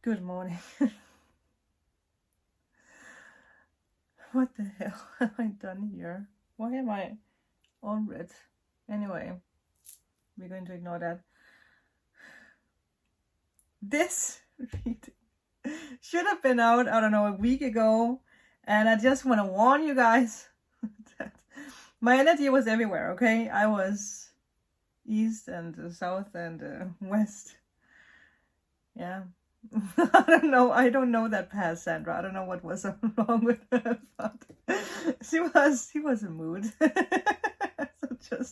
Good morning. What the hell have I done here? Why am I on red? Anyway, we're going to ignore that. This reading should have been out, I don't know, a week ago. And I just want to warn you guys that my energy was everywhere, okay? I was east and south and west. Yeah. I don't know that past Sandra. I don't know what was wrong with her, but she was in mood. So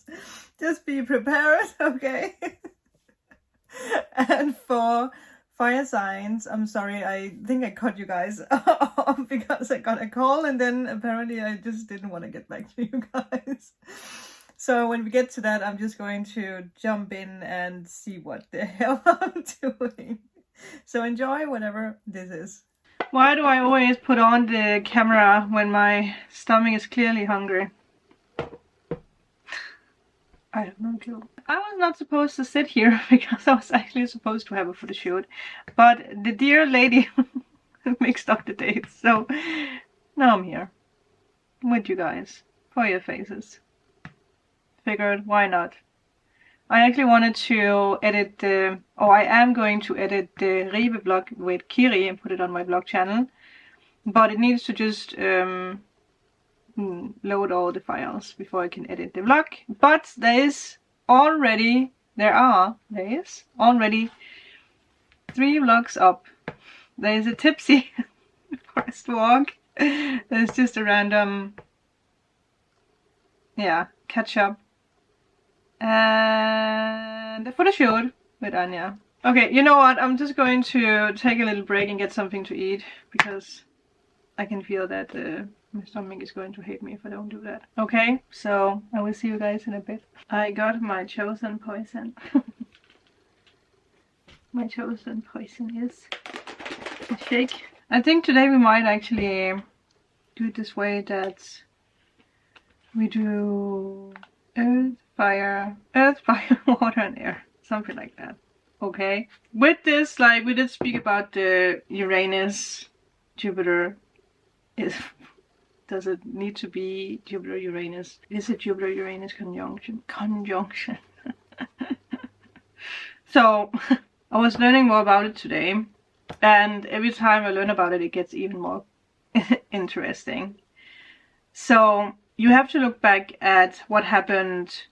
just be prepared, okay? And for fire signs, I'm sorry, I think I cut you guys off because I got a call and then apparently I just didn't want to get back to you guys. So when we get to that, I'm just going to jump in and see what the hell I'm doing. So enjoy whatever this is. Why do I always put on the camera when my stomach is clearly hungry? I have no clue. I was not supposed to sit here because I was actually supposed to have a photo shoot. But the dear lady mixed up the dates. So now I'm here with you guys for your faces. Figured, why not? I actually wanted to edit the, I am going to edit the Ribe vlog with Kiri and put it on my vlog channel. But it needs to just load all the files before I can edit the vlog. But there is already 3 vlogs up. There is a tipsy forest walk. There's just a random, catch up. And a photo shoot with Anya. Okay, you know what? I'm just going to take a little break and get something to eat because I can feel that my stomach is going to hate me if I don't do that. Okay, so I will see you guys in a bit. I got my chosen poison. My chosen poison is a shake. I think today we might actually do it this way that we do earth, fire, water and air. Something like that. Okay. With this, like, we did speak about the Uranus, Jupiter. Does it need to be Jupiter Uranus? Is it Jupiter Uranus conjunction? So I was learning more about it today, and every time I learn about it, it gets even more interesting. So you have to look back at what happened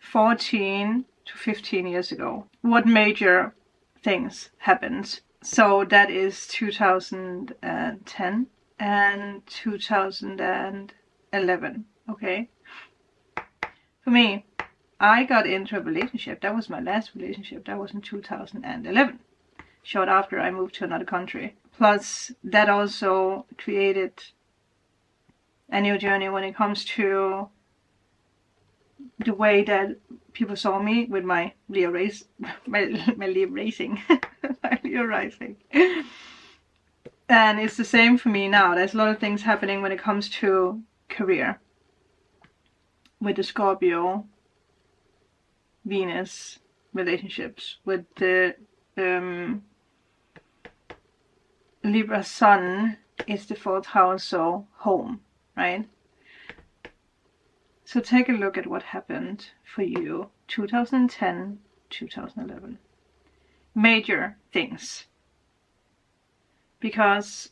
14 to 15 years ago. What major things happened? So that is 2010 and 2011. Okay. For me, I got into a relationship. That was my last relationship. That was in 2011. Short after I moved to another country. Plus, that also created a new journey when it comes to the way that people saw me with my Leo race, my Leo racing, my Leo rising. And it's the same for me now. There's a lot of things happening when it comes to career with the Scorpio Venus relationships, with the Libra Sun is the 4th house, so home, right? So take a look at what happened for you 2010, 2011. Major things. Because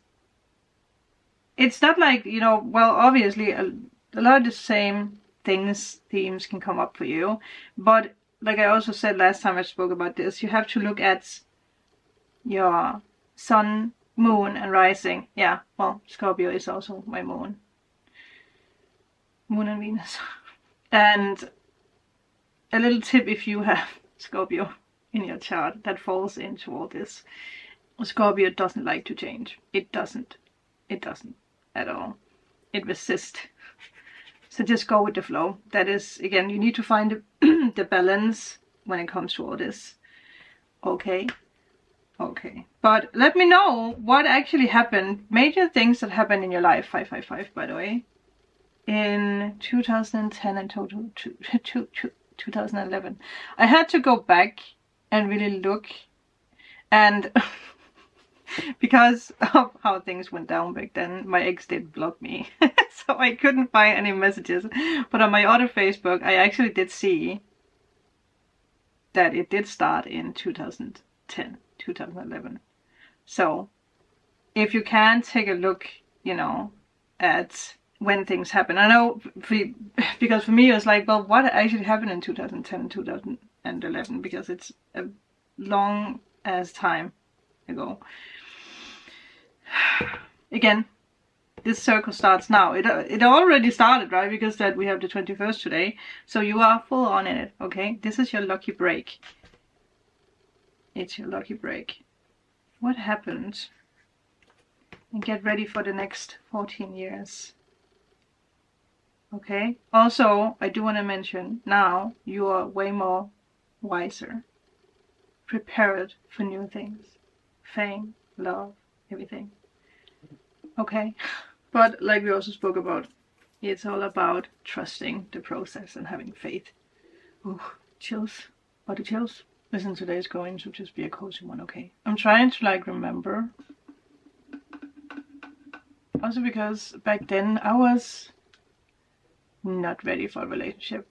it's not like, you know, well, obviously a lot of the same themes can come up for you. But like I also said last time I spoke about this, you have to look at your sun, moon and rising. Yeah, well, Scorpio is also my moon. Moon and Venus. And a little tip if you have Scorpio in your chart that falls into all this. Scorpio doesn't like to change. It doesn't at all. It resists. So just go with the flow. That is, again, you need to find the balance when it comes to all this. Okay. Okay. But let me know what actually happened. Major things that happened in your life. 555, by the way. In 2010 and 2011. I had to go back and really look. And because of how things went down back then. My ex did block me, so I couldn't find any messages. But on my other Facebook, I actually did see that it did start in 2010, 2011. So if you can take a look, you know, at when things happen. I know, because for me it was like, well, what actually happened in 2010 and 2011, because it's a long as time ago. Again, this circle starts now. It already started, right? Because that we have the 21st today, so you are full on in it. Okay, this is your lucky break. It's your lucky break. What happened? And get ready for the next 14 years. Okay, also I do want to mention, now you are way more wiser, prepared for new things, fame, love, everything. Okay, but like we also spoke about, it's all about trusting the process and having faith. Ooh, chills, body chills. Listen, today's going to just be a cozy one. Okay, I'm trying to like remember, also because back then I was not ready for a relationship.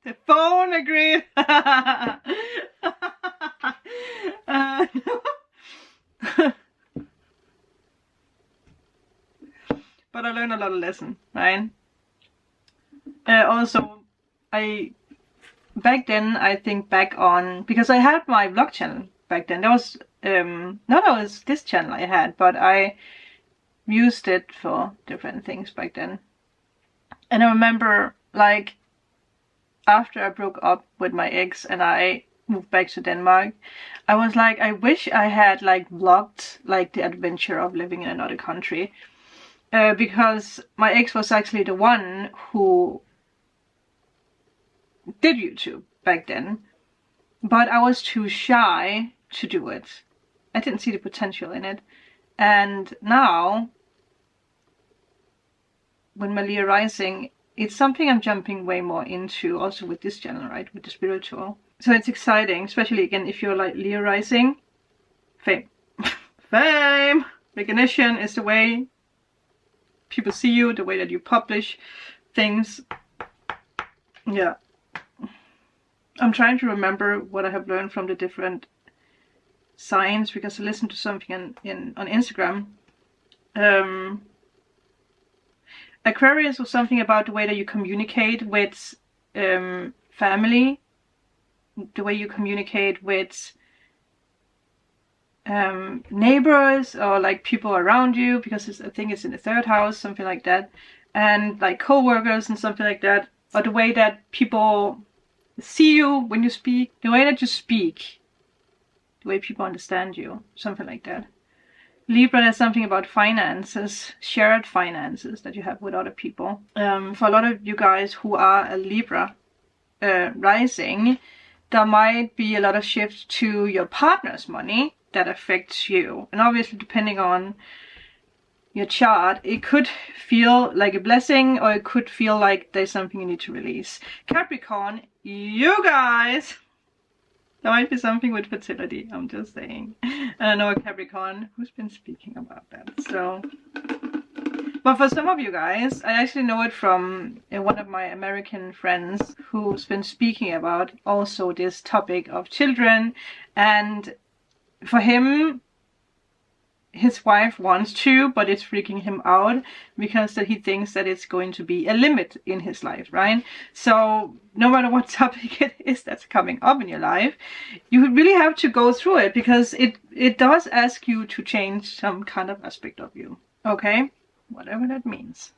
The phone agreed. But I learned a lot of lessons, right? Also, back then I think back on, because I had my vlog channel back then. There was no, that was this channel I had, but I used it for different things back then. And I remember, like, after I broke up with my ex and I moved back to Denmark, I was like, I wish I had like vlogged like the adventure of living in another country, because my ex was actually the one who did YouTube back then, but I was too shy to do it. I didn't see the potential in it. And now, with Malia Rising, it's something I'm jumping way more into, also with this channel, right, with the spiritual. So it's exciting, especially again if you're like Leo Rising. Fame. Fame! Recognition is the way people see you, the way that you publish things. Yeah. I'm trying to remember what I have learned from the different signs, because I listened to something on Instagram. Aquarius was something about the way that you communicate with family, the way you communicate with neighbors or like people around you, because I think it's in the 3rd house, something like that, and like co-workers and something like that, or the way that people see you when you speak, the way that you speak, the way people understand you, something like that. Libra, there's something about finances, shared finances that you have with other people. For a lot of you guys who are a Libra rising, there might be a lot of shift to your partner's money that affects you. And obviously, depending on your chart, it could feel like a blessing, or it could feel like there's something you need to release. Capricorn, you guys, there might be something with fertility, I'm just saying. And I know a Capricorn who's been speaking about that. So, but for some of you guys, I actually know it from one of my American friends who's been speaking about also this topic of children. And for him, his wife wants to, but it's freaking him out because that he thinks that it's going to be a limit in his life, right? So no matter what topic it is that's coming up in your life, you really have to go through it, because it does ask you to change some kind of aspect of you, okay? Whatever that means.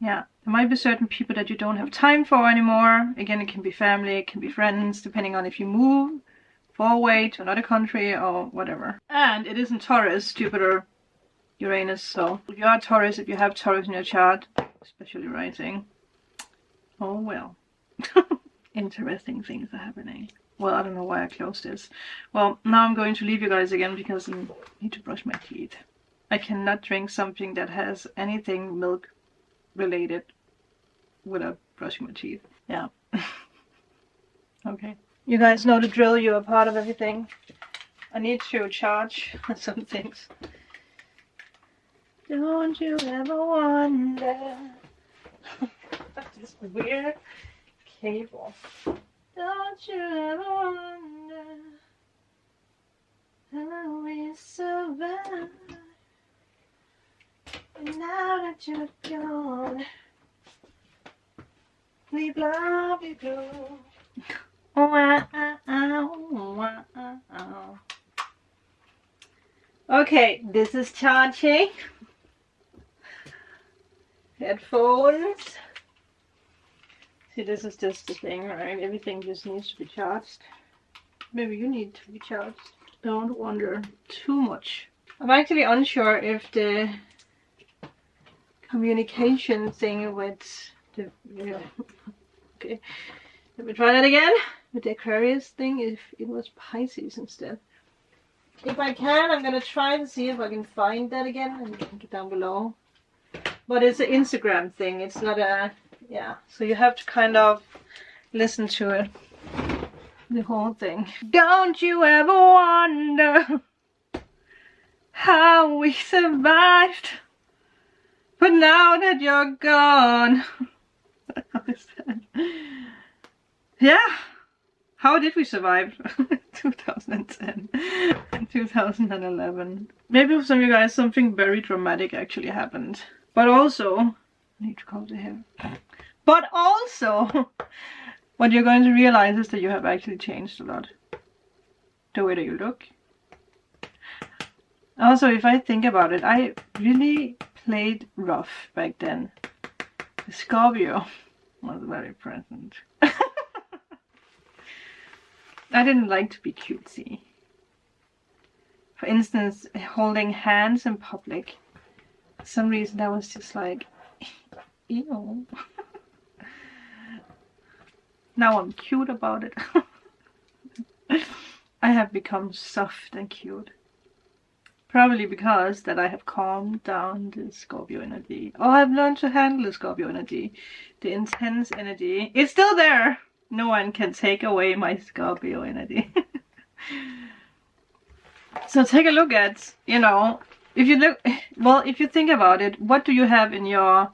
Yeah, there might be certain people that you don't have time for anymore. Again, it can be family, it can be friends, depending on if you move far away to another country or whatever. And it is in Taurus, Jupiter Uranus. So if you are Taurus, if you have Taurus in your chart, especially rising, oh well. Interesting things are happening. Well, I don't know why I closed this. Well, now I'm going to leave you guys again because I need to brush my teeth. I cannot drink something that has anything milk related without brushing my teeth. Yeah. Okay. You guys know the drill, you're a part of everything. I need to charge some things. Don't you ever wonder. This weird cable. Don't you ever wonder how we survive. And now that you're gone, we love you blue. Okay, this is charging. Headphones. See, this is just the thing, right? Everything just needs to be charged. Maybe you need to be charged. Don't wonder too much. I'm actually unsure if the communication thing with the... Yeah. Okay, let me try that again. With the Aquarius thing, if it was Pisces instead. If I can, I'm gonna try to see if I can find that again and link it down below. But it's an Instagram thing, it's not a... Yeah, so you have to kind of listen to it. The whole thing. Don't you ever wonder how we survived, but now that you're gone. How is that? Yeah, how did we survive 2010 and 2011? Maybe for some of you guys something very dramatic actually happened. But also, I need to comb the hair. But also, what you're going to realize is that you have actually changed a lot. The way that you look. Also, if I think about it, I really played rough back then. The Scorpio was very present. I didn't like to be cutesy. For instance, holding hands in public. For some reason I was just like, ew. Now I'm cute about it. I have become soft and cute. Probably because that I have calmed down the Scorpio energy. Oh, I've learned to handle the Scorpio energy. The intense energy. It's still there. No one can take away my Scorpio energy. So take a look at, you know, if you look, well, if you think about it, what do you have in your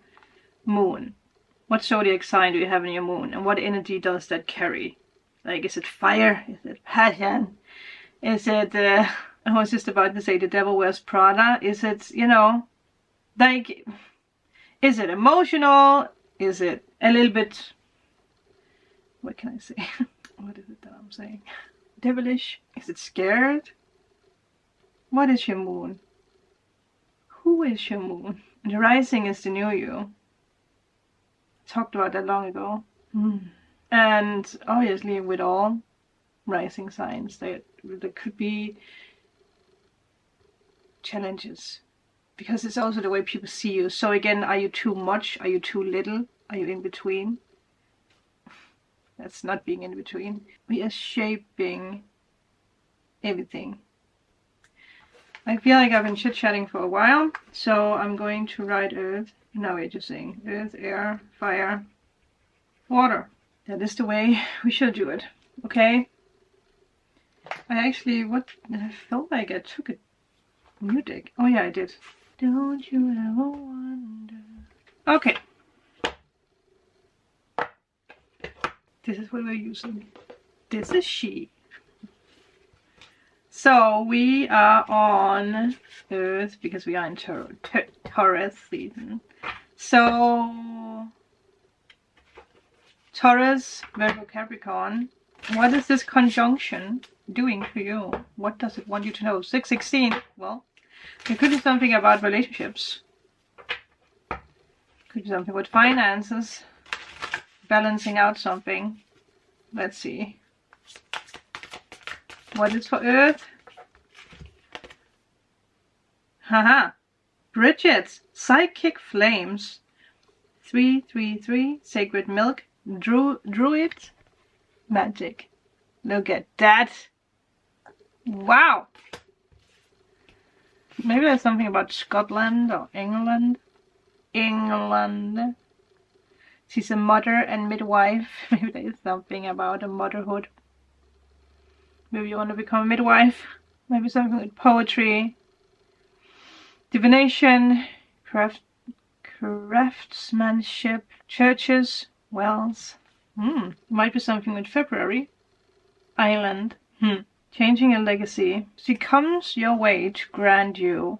moon? What zodiac sign do you have in your moon? And what energy does that carry? Like, is it fire? Is it passion? Is it, I was just about to say the devil wears Prada. Is it, you know, like, is it emotional? Is it a little bit, what can I say? What is it that I'm saying? Devilish? Is it scared? What is your moon? Who is your moon? The rising is the new you. Talked about that long ago. And obviously with all rising signs there could be challenges, because it's also the way people see you. So again, are you too much? Are you too little? Are you in between? That's not being in between. We are shaping everything. I feel like I've been chit-chatting for a while, so I'm going to write Earth. Now we're just saying Earth, Air, Fire, Water. That is the way we should do it. Okay? I actually, I felt like I took a new deck. Oh yeah, I did. Don't you ever wonder. Okay. This is what we're using. This is she. So we are on Earth because we are in Taurus season. So Taurus, Virgo, Capricorn. What is this conjunction doing for you? What does it want you to know? 616. Well, it could be something about relationships. Could be something with finances. Balancing out something. Let's see. What is for Earth? Haha. Bridget. Psychic Flames. 333. Sacred Milk. Druid. Magic. Look at that. Wow. Maybe there's something about Scotland or England. England. She's a mother and midwife. Maybe there is something about a motherhood. Maybe you want to become a midwife. Maybe something with poetry, divination, craftsmanship, churches, wells. Might be something with February. Island. Changing a legacy. She comes your way to grant you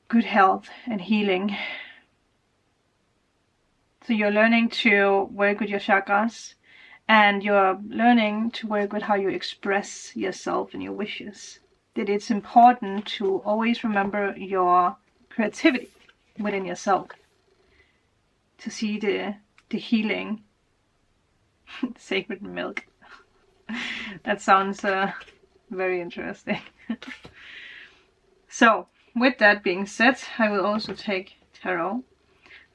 good health and healing. So you're learning to work with your chakras, and you're learning to work with how you express yourself and your wishes. That it's important to always remember your creativity within yourself. To see the healing. Sacred milk. That sounds very interesting. So, with that being said, I will also take tarot.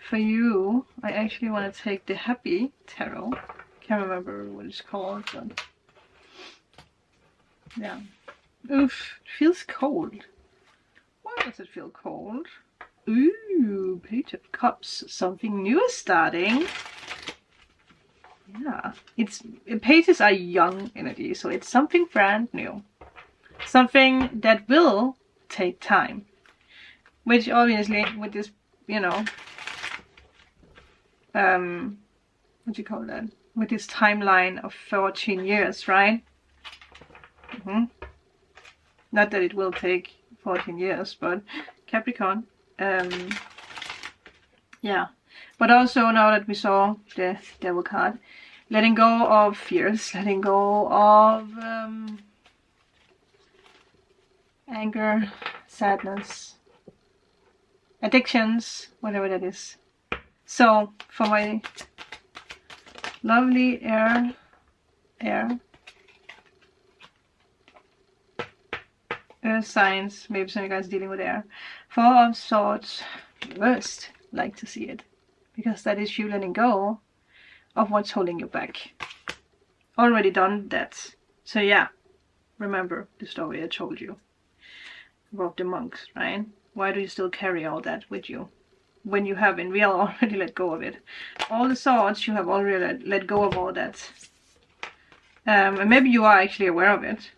For you, I actually want to take the Happy Tarot. Can't remember what it's called, but yeah. Oof, it feels cold. Why does it feel cold? Ooh, Page of Cups. Something new is starting. Yeah, pages are young energy, so it's something brand new. Something that will take time. Which obviously with this, you know, what do you call that? With this timeline of 14 years, right? Not that it will take 14 years, but Capricorn. Yeah. But also now that we saw the Devil card, letting go of fears, letting go of anger, sadness, addictions, whatever that is. So for my lovely air, earth signs, maybe some of you guys dealing with air. Four of Swords, reversed, like to see it. Because that is you letting go of what's holding you back. Already done that. So yeah, remember the story I told you about the monks, right? Why do you still carry all that with you when you have in real already let go of it? All the swords, you have already let go of all that. And maybe you are actually aware of it.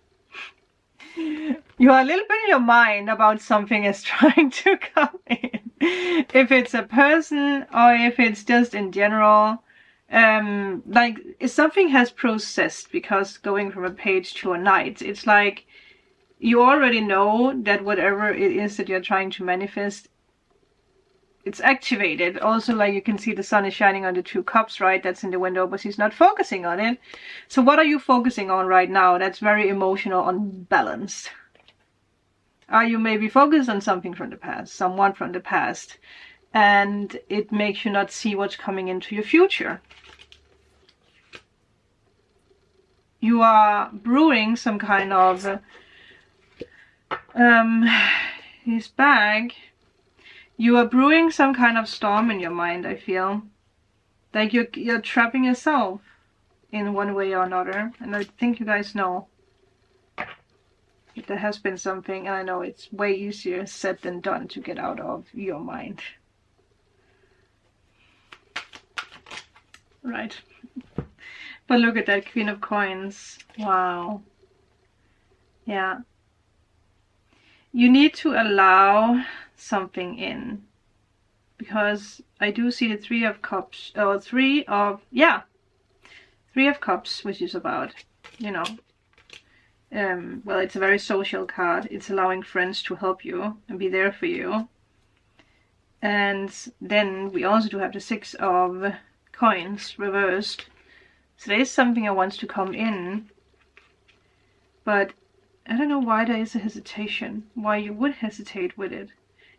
You are a little bit in your mind about something is trying to come in. If it's a person or if it's just in general. Like if something has processed, because going from a page to a knight, it's like you already know that whatever it is that you're trying to manifest, it's activated. Also, like you can see the sun is shining on the 2 cups, right? That's in the window, but she's not focusing on it. So what are you focusing on right now that's very emotional, unbalanced? Are you maybe focused on something from the past, someone from the past, and it makes you not see what's coming into your future? You are brewing some kind of his bag. You are brewing some kind of storm in your mind, I feel. Like you're trapping yourself in one way or another. And I think you guys know that there has been something, and I know it's way easier said than done to get out of your mind. Right. But look at that Queen of Coins. Wow. Yeah. You need to allow something in, because I do see the 3 of Cups, or 3 of Cups, which is about, you know, well, it's a very social card. It's allowing friends to help you and be there for you. And then we also do have the 6 of Coins reversed. So there is something that wants to come in, but I don't know why there is a hesitation, why you would hesitate with it.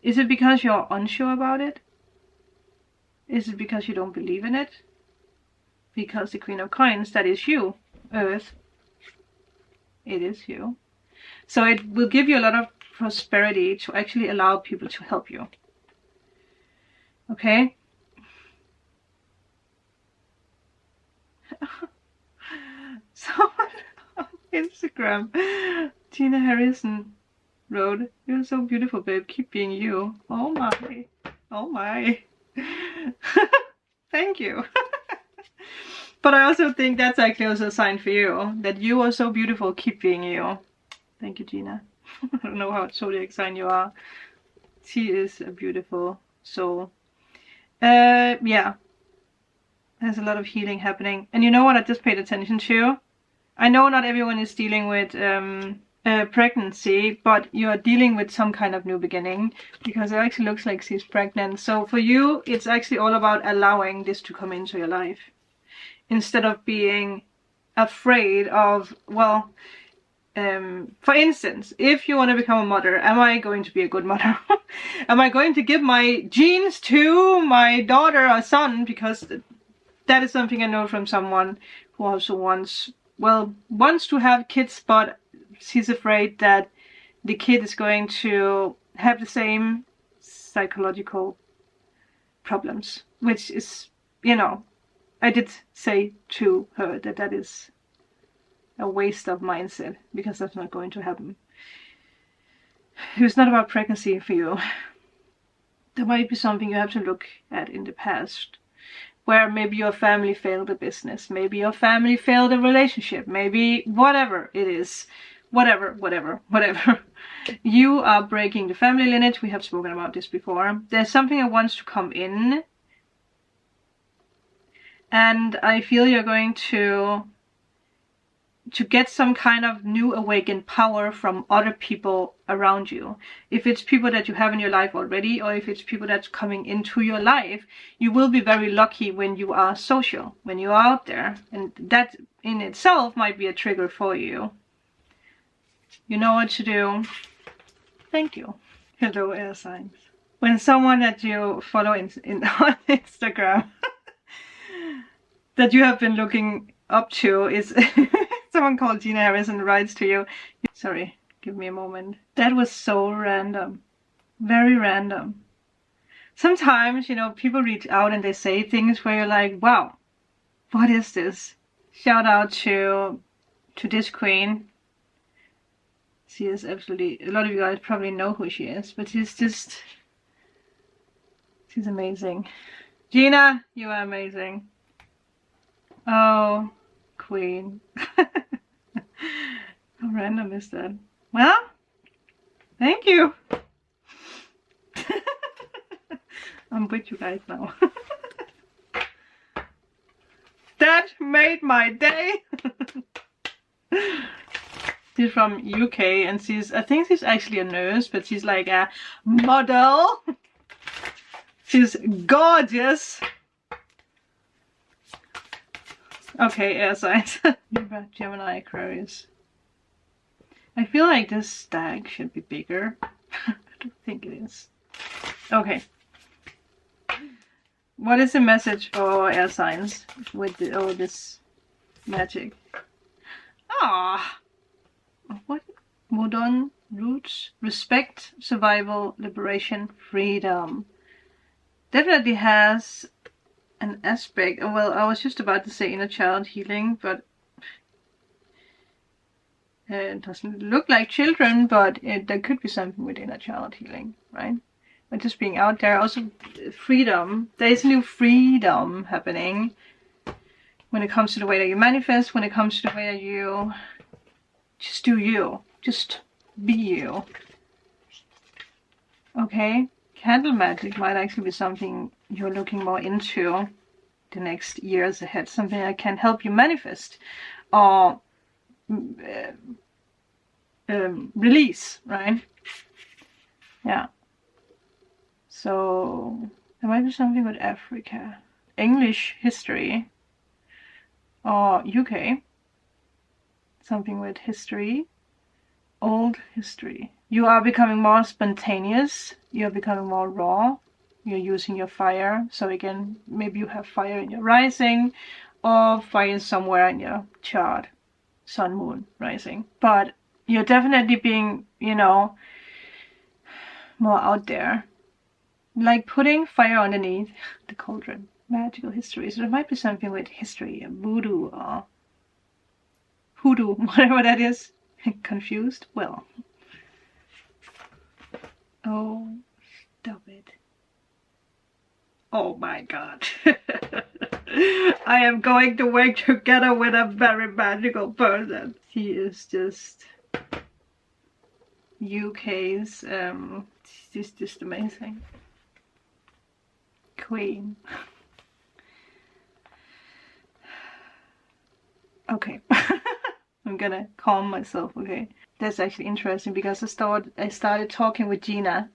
Is it because you're unsure about it? Is it because you don't believe in it? Because the Queen of Coins, that is you, Earth. It is you. So it will give you a lot of prosperity to actually allow people to help you. Okay? Someone on Instagram, Tina Harrison, wrote, "You're so beautiful, babe. Keep being you." Oh my. Oh my. Thank you. But I also think that's actually also a sign for you, that you are so beautiful. Keep being you. Thank you, Gina. I don't know how zodiac sign you are. She is a beautiful soul. Yeah. There's a lot of healing happening. And you know what I just paid attention to? I know not everyone is dealing with pregnancy, but you are dealing with some kind of new beginning, because it actually looks like she's pregnant. So for you, it's actually all about allowing this to come into your life, instead of being afraid of, well, for instance, if you want to become a mother, am I going to be a good mother? Am I going to give my genes to my daughter or son? Because that is something I know from someone who also wants to have kids, but she's afraid that the kid is going to have the same psychological problems, which is, you know, I did say to her that that is a waste of mindset, because that's not going to happen. It was not about pregnancy for you. There might be something you have to look at in the past, where maybe your family failed a business, maybe your family failed a relationship, maybe whatever it is, whatever. You are breaking the family lineage. We have spoken about this before. There's something that wants to come in, and I feel you're going to get some kind of new awakened power from other people around you. If it's people that you have in your life already, or if it's people that's coming into your life, you will be very lucky when you are social, when you are out there. And that in itself might be a trigger for you. You know what to do. Thank you. Hello, air signs. When someone that you follow on Instagram that you have been looking up to is someone called Gina Harrison writes to you. Sorry, give me a moment. That was so random. Very random. Sometimes, you know, people reach out and they say things where you're like, wow, what is this? Shout out to this queen. She is absolutely, a lot of you guys probably know who she is, but she's amazing. Gina, you are amazing. Oh, queen. How random is that? Well, thank you. I'm with you guys now. That made my day. She's from UK, and I think she's actually a nurse, but she's like a model. She's gorgeous. Okay, air signs. Libra, Gemini, Aquarius. I feel like this stack should be bigger. I don't think it is. Okay. What is the message for air signs with all this magic? Ah, what? Modern roots, respect, survival, liberation, freedom. Definitely has an aspect. Well, I was just about to say inner child healing, but it doesn't look like children, but there could be something with inner child healing, right? But just being out there. Also freedom. There is a new freedom happening when it comes to the way that you manifest, when it comes to the way that you just do you. Just be you. Okay? Candle magic might actually be something you're looking more into the next years ahead. Something that can help you manifest or release, right? Yeah. So there might be something with Africa, English history, or UK. Something with history, old history. You are becoming more spontaneous. You're becoming more raw. You're using your fire. So again, maybe you have fire in your rising, or fire somewhere in your chart, sun, moon, rising. But you're definitely being, you know, more out there. Like putting fire underneath the cauldron. Magical history. So there might be something with history, or voodoo, or hoodoo, whatever that is. Confused? Well. Oh, stop it. Oh my god. I am going to work together with a very magical person. He is just UK's, he's just amazing. Queen. Okay. I'm gonna calm myself, okay? That's actually interesting because I started talking with Gina.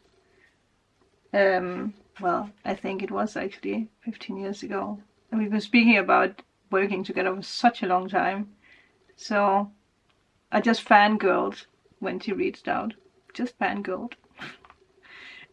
Well, I think it was actually 15 years ago. And we've been speaking about working together for such a long time. So I just fangirled when she reached out. Just fangirled.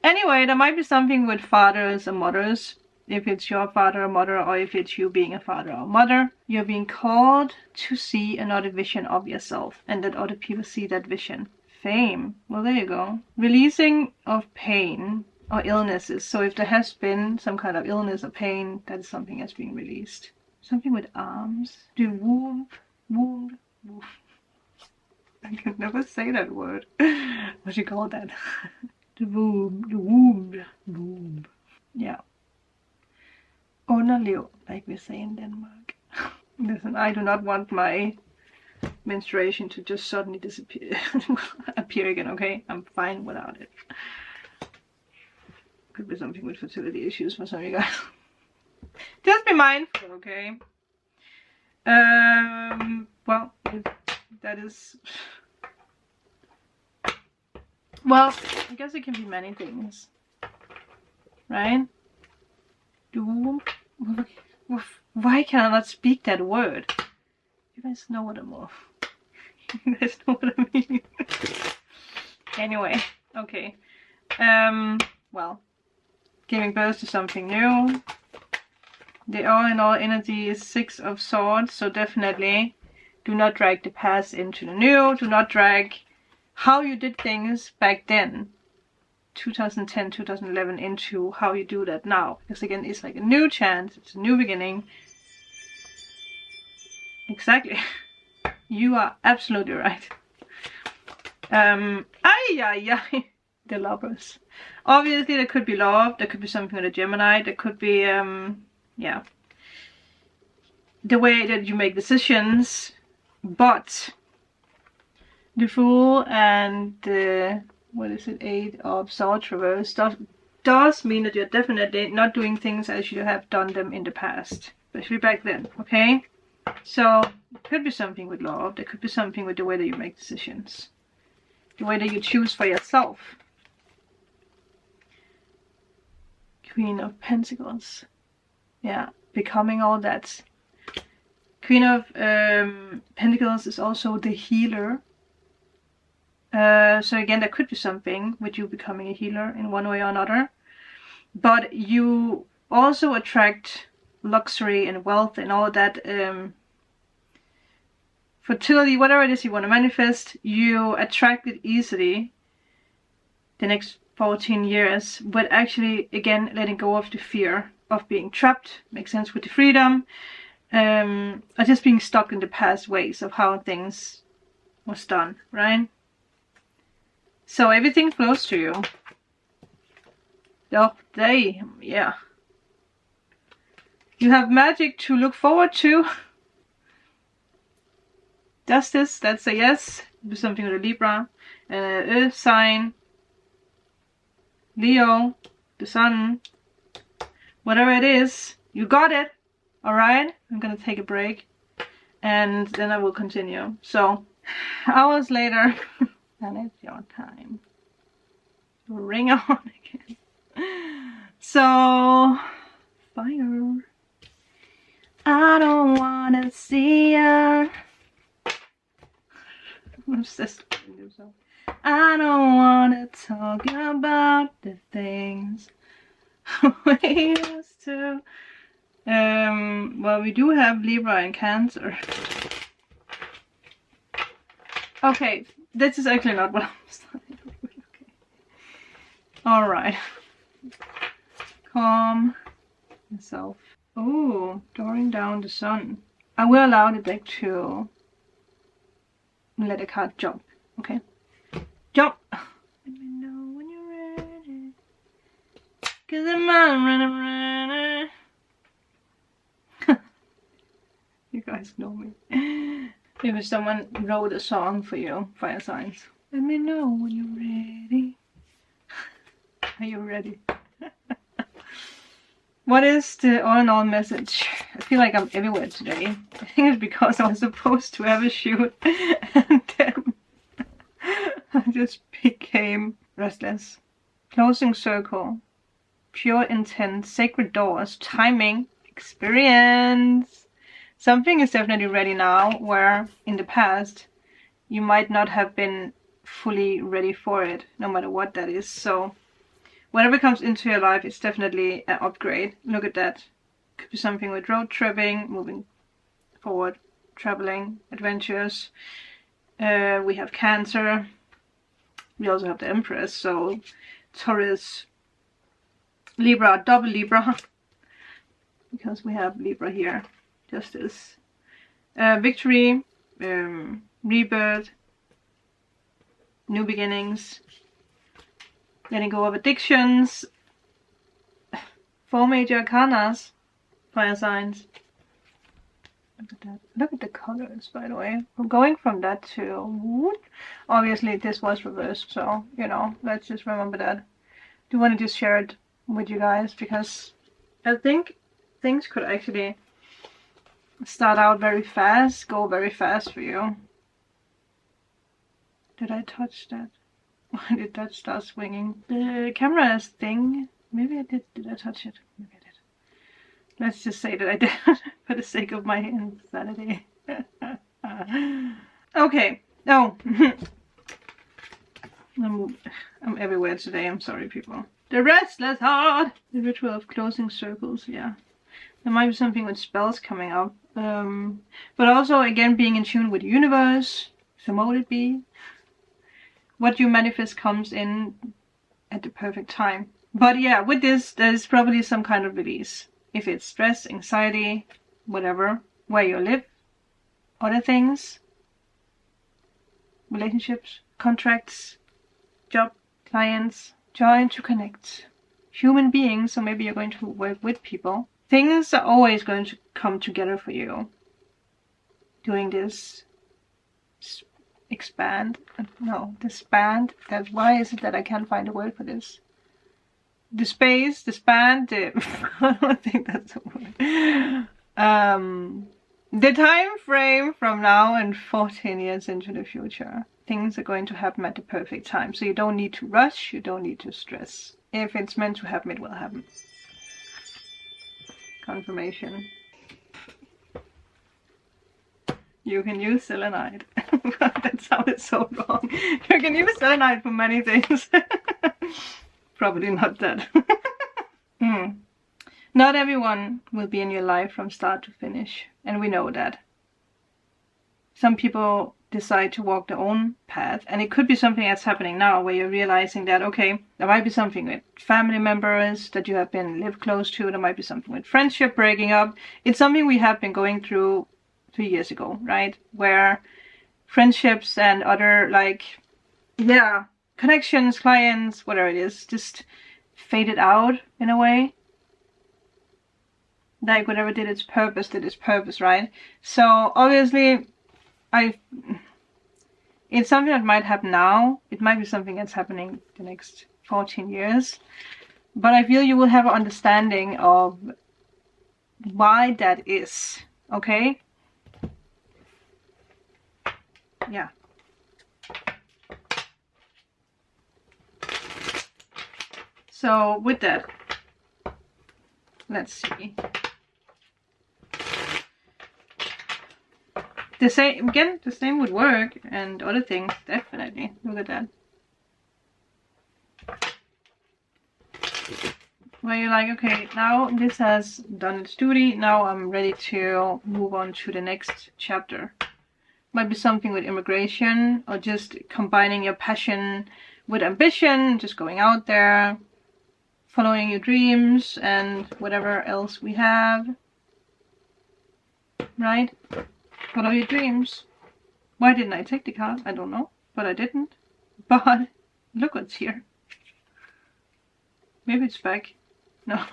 Anyway, there might be something with fathers and mothers. If it's your father or mother, or if it's you being a father or mother, you're being called to see another vision of yourself and that other people see that vision. Fame. Well, there you go. Releasing of pain or illnesses. So if there has been some kind of illness or pain, that is something that's being released. Something with arms. The womb. I can never say that word. What do you call that? The womb. Yeah. Underliv, like we say in Denmark. Listen, I do not want my menstruation to just suddenly disappear, appear again, okay? I'm fine without it. Could be something with fertility issues for some of you guys. Just be mindful, okay? Well, that is... Well, I guess it can be many things, right? Why can I not speak that word? You guys know what I'm off. You guys know what I mean. Anyway, okay. Well, giving birth to something new. The all-in-all energy is 6 of Swords, so definitely do not drag the past into the new. Do not drag how you did things back then, 2010, 2011, into how you do that now. Because again, it's like a new chance, it's a new beginning. Exactly. You are absolutely right. The Lovers. Obviously, there could be love, there could be something with a Gemini, there could be, yeah, the way that you make decisions, but the Fool and the, what is it, 8 of Swords reverse does mean that you're definitely not doing things as you have done them in the past, especially back then, okay? So, it could be something with love, there could be something with the way that you make decisions, the way that you choose for yourself. Queen of Pentacles. Yeah, becoming all that. Queen of Pentacles is also the healer. So again, there could be something with you becoming a healer in one way or another. But you also attract luxury and wealth and all that. Fertility, whatever it is you want to manifest, you attract it easily the next 14 years, but actually, again, letting go of the fear of being trapped, makes sense with the freedom, or just being stuck in the past ways of how things was done, right? So everything flows to you. Oh, yeah. You have magic to look forward to. Justice, that's a yes. Do something with a Libra, Earth sign, Leo, the Sun, whatever it is, you got it. Alright, I'm gonna take a break and then I will continue. So, hours later, and it's your time to ring on again. So, fire. I don't wanna see ya. I'm obsessed with this song. I don't wanna talk about the things we used to. Well, we do have Libra and Cancer. Okay, this is actually not what I'm starting with. Okay. Alright. Calm yourself. Oh, drawing down the sun. I will allow the deck to let a card jump. Okay? Jump! Let me know when you're ready. 'Cause I'm running. You guys know me. Maybe someone wrote a song for you, fire signs. Let me know when you're ready. Are you ready? What is the all-in-all message? I feel like I'm everywhere today. I think it's because I was supposed to have a shoot and then I just became restless. Closing circle. Pure intent. Sacred doors. Timing. Experience. Something is definitely ready now, where in the past you might not have been fully ready for it, no matter what that is. So whatever comes into your life, it's definitely an upgrade. Look at that. Could be something with road tripping, moving forward, traveling, adventures. We have Cancer. We also have the Empress, so Taurus, Libra, double Libra, because we have Libra here. Justice, victory, rebirth, new beginnings, letting go of addictions, 4 major arcanas, fire signs. Look at that. Look at the colors, by the way. We're going from that to wood. Obviously, this was reversed, so, you know, let's just remember that. Do want to just share it with you guys, because I think things could actually start out very fast, go very fast for you. Did I touch that? Why did that start swinging? The camera's thing. Maybe I did. Did I touch it? Maybe I did. Let's just say that I did for the sake of my insanity. Okay. Oh. I'm everywhere today. I'm sorry, people. The restless heart. The ritual of closing circles. Yeah. There might be something with spells coming up. But also, again, being in tune with the universe. So what would it be? What you manifest comes in at the perfect time. But yeah, with this, there's probably some kind of release. If it's stress, anxiety, whatever, where you live, other things, relationships, contracts, job, clients, join to connect. Human beings, so maybe you're going to work with people. Things are always going to come together for you. Doing this expand. No, disband. That's why is it that I can't find a word for this? The space, disband. I don't think that's a word. The time frame from now and 14 years into the future. Things are going to happen at the perfect time. So you don't need to rush. You don't need to stress. If it's meant to happen, it will happen. Confirmation. You can use selenite. That sounded so wrong. You can use selenite for many things. Probably not that. Not everyone will be in your life from start to finish, and we know that. Some people decide to walk their own path, and it could be something that's happening now where you're realizing that, okay, there might be something with family members that you have been lived close to, there might be something with friendship breaking up. It's something we have been going through 3 years ago, right? Where friendships and other, like, yeah, connections, clients, whatever it is, just faded out in a way. Like whatever did its purpose, right? So obviously, it's something that might happen now. It might be something that's happening the next 14 years. But I feel you will have an understanding of why that is, okay? Yeah. So with that, let's see. The same again, the same would work, and other things, definitely. Look at that. Where you're like, okay, now this has done its duty, now I'm ready to move on to the next chapter. Might be something with immigration, or just combining your passion with ambition, just going out there, following your dreams, and whatever else we have. Right? Follow your dreams. Why didn't I take the card? I don't know, but I didn't. But look what's here. Maybe it's back. No.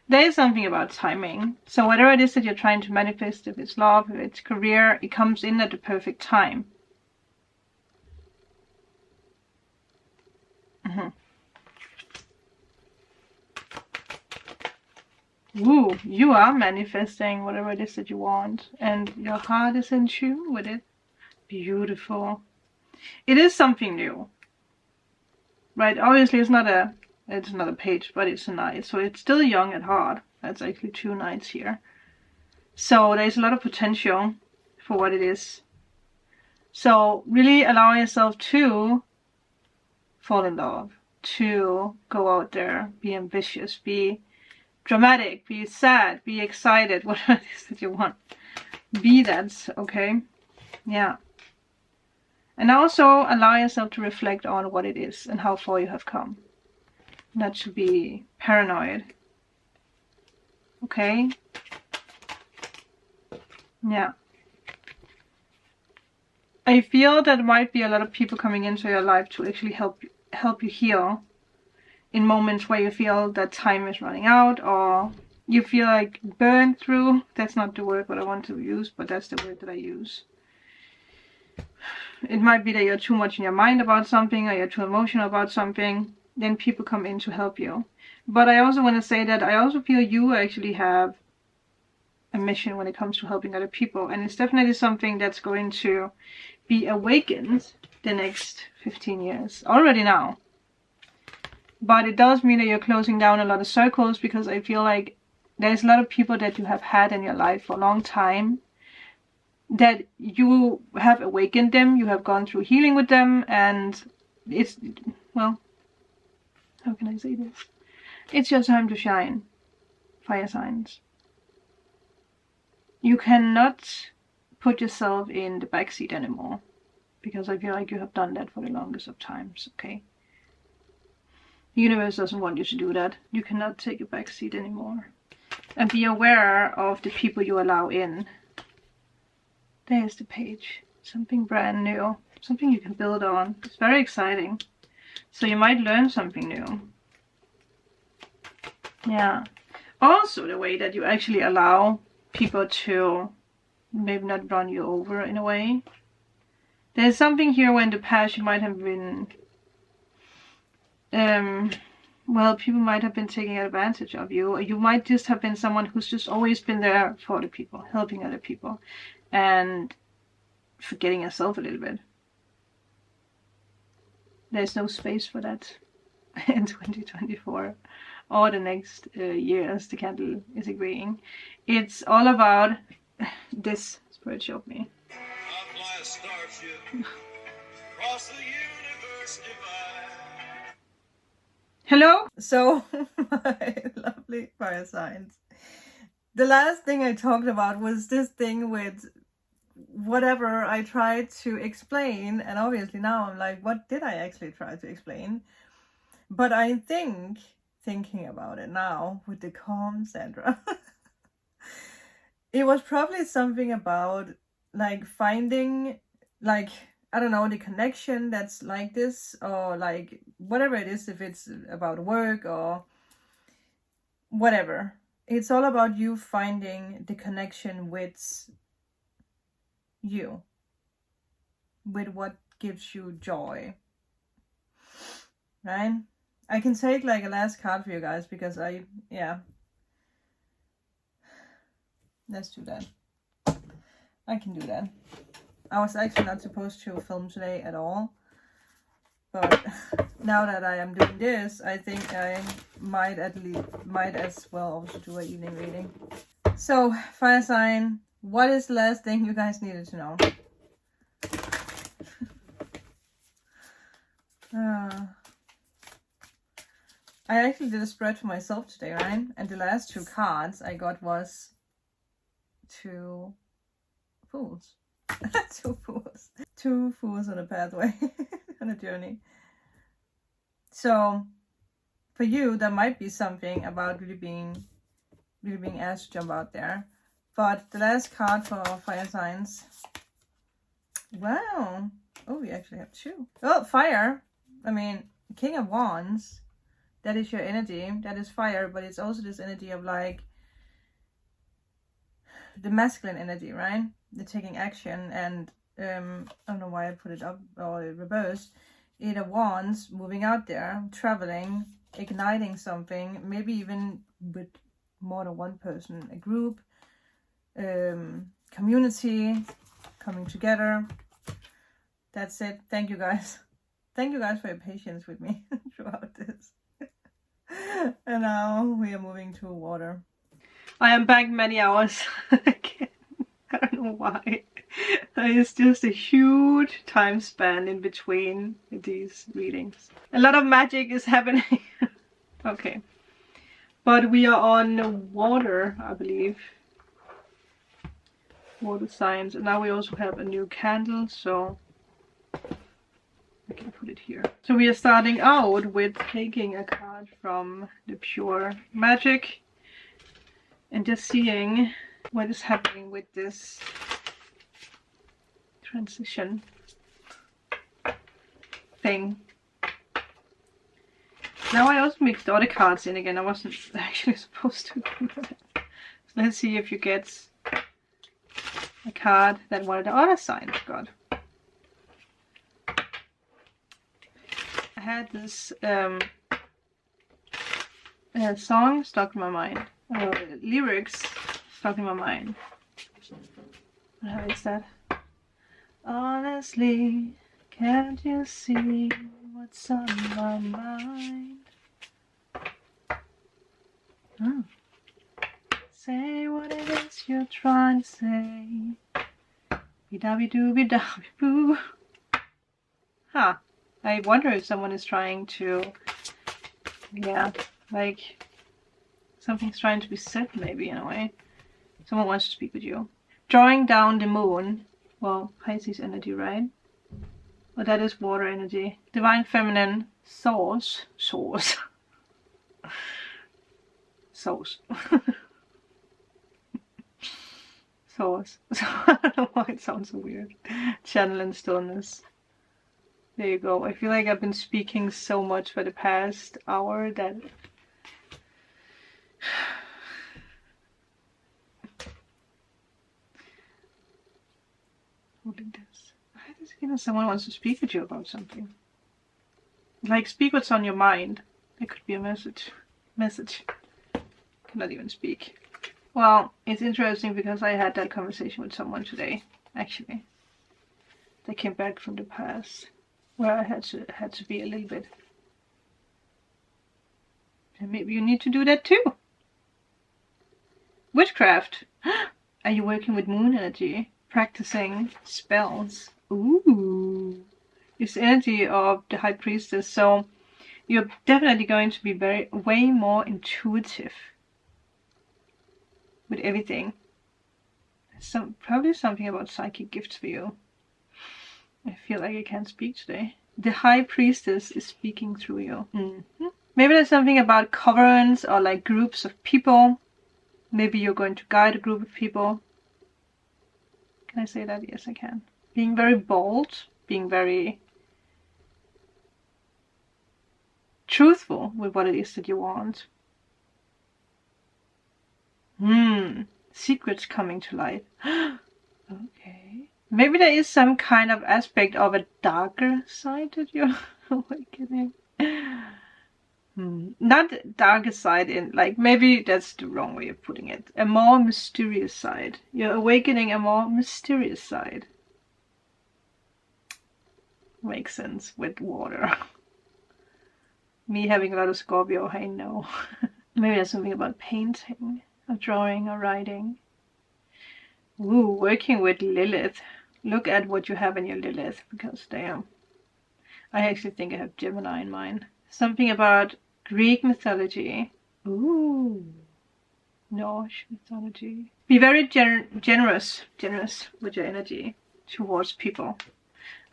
There is something about timing. So whatever it is that you're trying to manifest, if it's love, if it's career, it comes in at the perfect time. Ooh, you are manifesting whatever it is that you want, and your heart is in tune with it. Beautiful. It is something new, right? Obviously, it's not a page, but it's a knight, so it's still young at heart. That's actually 2 knights here. So there's a lot of potential for what it is. So really allow yourself to fall in love, to go out there, be ambitious, be dramatic, be sad, be excited, whatever it is that you want. Be that, okay? Yeah. And also allow yourself to reflect on what it is and how far you have come. Not to be paranoid. Okay? Yeah. I feel that there might be a lot of people coming into your life to actually help you heal in moments where you feel that time is running out, or you feel like burned through. That's not the word that I want to use, but that's the word that I use. It might be that you're too much in your mind about something, or you're too emotional about something. Then people come in to help you. But I also want to say that I also feel you actually have a mission when it comes to helping other people. And it's definitely something that's going to be awakened the next 15 years. Already now. But it does mean that you're closing down a lot of circles, because I feel like there's a lot of people that you have had in your life for a long time, that you have awakened them, you have gone through healing with them, and it's, well, how can I say this? It's your time to shine, fire signs. You cannot put yourself in the backseat anymore, because I feel like you have done that for the longest of times, okay? The universe doesn't want you to do that. You cannot take a backseat anymore. And be aware of the people you allow in. There's the page. Something brand new. Something you can build on. It's very exciting. So you might learn something new. Yeah. Also the way that you actually allow people to maybe not run you over in a way. There's something here where in the past you might have been... well, people might have been taking advantage of you, or you might just have been someone who's just always been there for other people, helping other people, and forgetting yourself a little bit. There's no space for that in 2024 or the next years. The candle is agreeing. It's all about this. Spirit showed me. I'll fly a starship across the universe divide. Hello? So, my lovely fire signs. The last thing I talked about was this thing with whatever I tried to explain. And obviously now I'm like, what did I actually try to explain? But I think, thinking about it now with the calm Sandra, it was probably something about like finding, like, I don't know, the connection that's like this, or like whatever it is, if it's about work or whatever. It's all about you finding the connection with you, with what gives you joy, right? I can take like a last card for you guys, because let's do that. I can do that. I was actually not supposed to film today at all, but now that I am doing this, I think I might as well also do an evening reading. So, fire sign, what is the last thing you guys needed to know? I actually did a spread for myself today, right? And the last 2 cards I got was 2 fools. 2 fools. 2 fools on a pathway, on a journey. So, for you, there might be something about really being asked to jump out there. But the last card for fire signs. Wow. Oh, we actually have 2. Oh, fire. I mean, King of Wands. that is your energy. That is fire, but it's also this energy of like the masculine energy, right? The taking action. And I don't know why I put it up or reversed. Eight of Wands, moving out there, traveling, igniting something, maybe even with more than one person, a group, community, coming together. That's it. Thank you guys. Thank you guys for your patience with me throughout this. And now we are moving to water. I am back many hours again. I don't know why. It's just a huge time span in between these readings. A lot of magic is happening. Okay. But we are on water, I believe. Water signs. And now we also have a new candle, so I can put it here. So we are starting out with taking a card from the pure magic and just seeing what is happening with this transition thing. Now I also mixed other cards in again. I wasn't actually supposed to do that. So let's see if you get a card that one of the other signs got. I had this song stuck in my mind. Lyrics stuck in my mind. How is that? Honestly, can't you see what's on my mind? Oh. Say what it is you're trying to say. Be-da-be-doo-be-da-be-boo. Huh. I wonder if someone is trying to, yeah, like something's trying to be said maybe in a way. Someone wants to speak with you. Drawing down the moon. Well, Pisces energy, right? Well, that is water energy. Divine feminine source. Source. Source. Source. I don't know why it sounds so weird. Channel and stillness. There you go. I feel like I've been speaking so much for the past hour that holding this. I just feel like someone wants to speak with you about something. Like, speak what's on your mind. It could be a message. Message. Cannot even speak. Well, it's interesting because I had that conversation with someone today, actually. They came back from the past, where I had to be a little bit. And maybe you need to do that too. Witchcraft. Are you working with moon energy? Practicing spells. Ooh. It's energy of the High Priestess, so you're definitely going to be way more intuitive with everything. Probably something about psychic gifts for you. I feel like I can't speak today. The High Priestess is speaking through you. Mm-hmm. Maybe there's something about covenants or like groups of people. Maybe you're going to guide a group of people. Can I say that? Yes, I can. Being very bold. Being very truthful with what it is that you want. Secrets coming to light. Okay. Maybe there is some kind of aspect of a darker side that you're awakening. Not darker side in, like, maybe that's the wrong way of putting it. A more mysterious side. You're awakening a more mysterious side. Makes sense with water. Me having a lot of Scorpio, I know. Maybe there's something about painting, or drawing, or writing. Ooh, working with Lilith. Look at what you have in your Lilith, because damn. I actually think I have Gemini in mine. Something about Greek mythology. Ooh. Norse mythology. Be very generous with your energy towards people.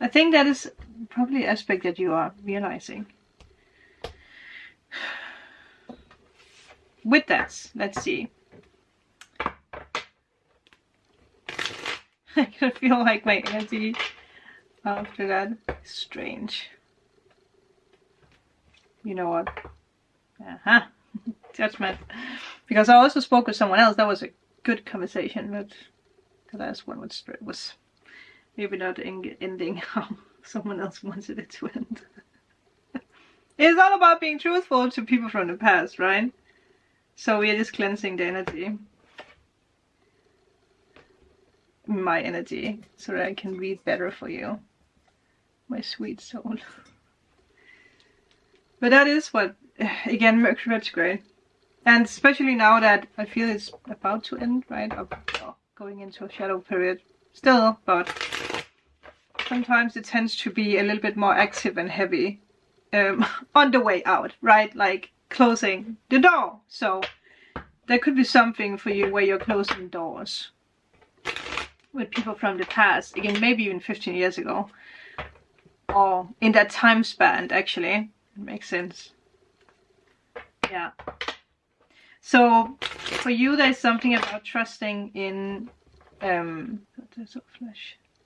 I think that is probably an aspect that you are realizing. With that, let's see. I can feel like my energy after that is strange. You know what? Judgment. Because I also spoke with someone else. That was a good conversation, but the last one was maybe not ending how someone else wanted it to end. It's all about being truthful to people from the past, right? So we are just cleansing the energy. My energy, so that I can read better for you. My sweet soul. But that is what, again, Mercury retrograde. And especially now that I feel it's about to end, right? Going into a shadow period still, but sometimes it tends to be a little bit more active and heavy on the way out, right? Like closing the door. So there could be something for you where you're closing doors with people from the past. Again, maybe even 15 years ago. Or in that time span, actually. It makes sense. Yeah. So for you, there's something about trusting in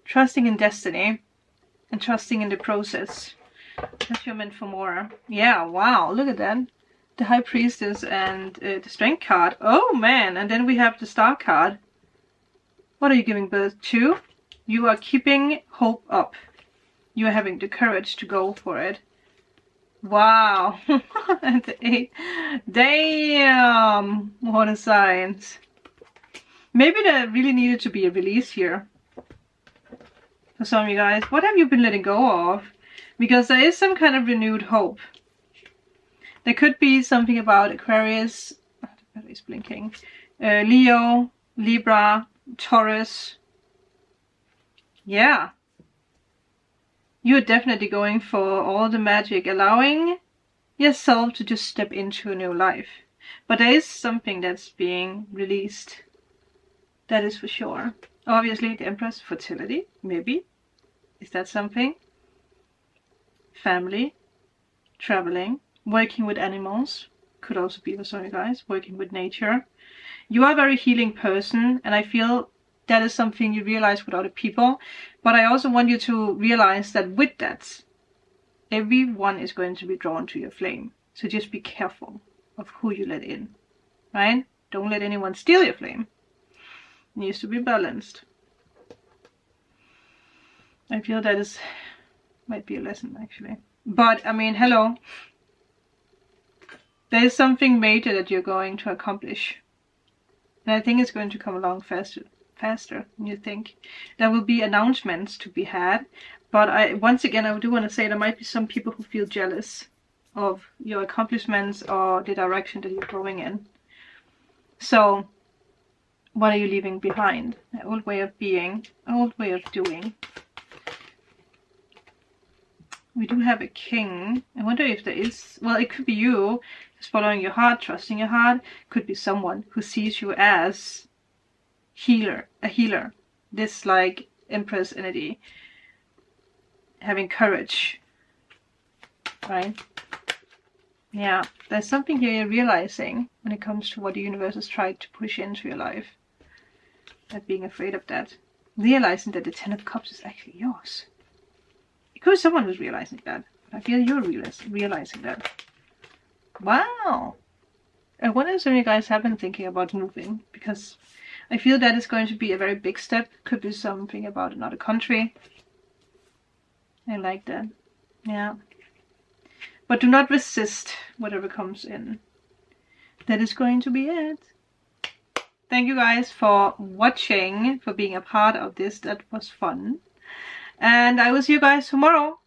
trusting in destiny and trusting in the process. That you're meant for more. Yeah, wow, look at that. The High Priestess and the Strength card. Oh man, and then we have the Star card. What are you giving birth to? You are keeping hope up. You are having the courage to go for it. Wow. And the 8. Damn. What a signs. Maybe there really needed to be a release here. For some of you guys. What have you been letting go of? Because there is some kind of renewed hope. There could be something about Aquarius. Oh, the battery's blinking. Leo, Libra, Taurus. Yeah. You're definitely going for all the magic, allowing yourself to just step into a new life. But there is something that's being released. That is for sure. Obviously, the Empress, fertility, maybe. Is that something? Family, traveling, working with animals. Could also be for some of you guys, working with nature. You are a very healing person, and I feel that is something you realize with other people. But I also want you to realize that with that, everyone is going to be drawn to your flame. So just be careful of who you let in, right? Don't let anyone steal your flame. It needs to be balanced. I feel that is might be a lesson, actually. But, I mean, hello. There is something major that you're going to accomplish. And I think it's going to come along faster than you think. There will be announcements to be had, but once again I do want to say there might be some people who feel jealous of your accomplishments or the direction that you're going in. So what are you leaving behind? An old way of being, an old way of doing. We do have a king. I wonder if there is, well, it could be you just following your heart, trusting your heart. Could be someone who sees you as a healer. This like Empress energy. Having courage. Right? Yeah, there's something here you're realizing when it comes to what the universe has tried to push into your life. Not being afraid of that. Realizing that the 10 of Cups is actually yours. It could be someone who's realizing that. But I feel you're realizing that. Wow! I wonder if some of you guys have been thinking about moving. Because I feel that is going to be a very big step. Could be something about another country. I like that. Yeah. But do not resist whatever comes in. That is going to be it. Thank you guys for watching, for being a part of this. That was fun. And I will see you guys tomorrow.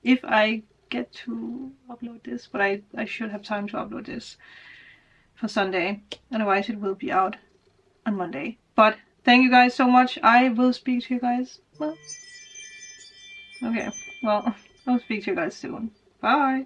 If I get to upload this. But I should have time to upload this for Sunday. Otherwise it will be out on Monday. But thank you guys so much. I will speak to you guys. Well, okay. Well, I'll speak to you guys soon. Bye.